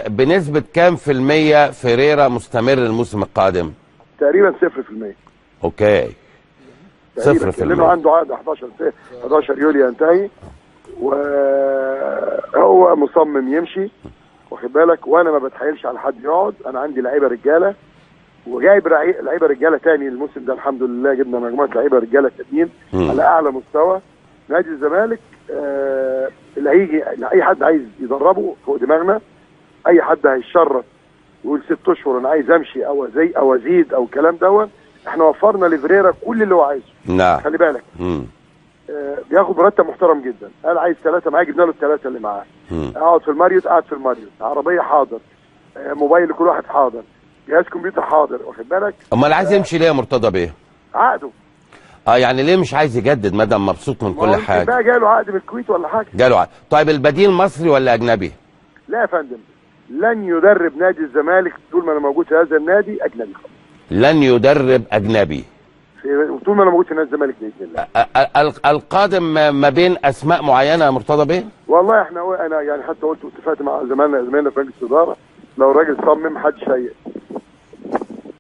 بنسبة كام في المية فيريرا مستمر الموسم القادم؟ تقريبا 0%. اوكي 0%. لانه عنده عقد 11 يوليو ينتهي، وهو مصمم يمشي، واخد بالك. وانا ما بتحايلش على حد يقعد، انا عندي لعيبه رجاله، وجايب لعيبه رجاله تاني الموسم ده الحمد لله. جبنا مجموعه لعيبه رجاله تانيين على اعلى مستوى. نادي الزمالك اللي هيجي اي حد عايز يدربه فوق دماغنا، اي حد هيشرف ويقول 6 اشهر انا عايز امشي او ازيد او الكلام دوت، احنا وفرنا لفريرا كل اللي هو عايزه. نعم خلي بالك بياخد مرتب محترم جدا. قال عايز 3 معاه، جبنا له ال3 اللي معاه. اقعد في الماريوت، قاعد في الماريوت. عربيه حاضر، موبايل لكل واحد حاضر، جهاز كمبيوتر حاضر، واخد بالك. امال عايز يمشي ليه يا مرتضى بيه؟ عقده. يعني ليه مش عايز يجدد ما دام مبسوط من كل حاجه؟ بقى جاله عقد من الكويت ولا حاجه؟ جاله عقد. طيب البديل مصري ولا اجنبي؟ لا يا فندم، لن يدرب نادي الزمالك طول ما انا موجود في هذا النادي اجنبي خالص. لن يدرب اجنبي طول ما انا موجود في نادي الزمالك باذن الله. القادم ما بين اسماء معينه يا مرتضى بيه؟ والله انا يعني حتى قلت اتفقت مع زمايلنا في مجلس الاداره، لو الراجل صمم محدش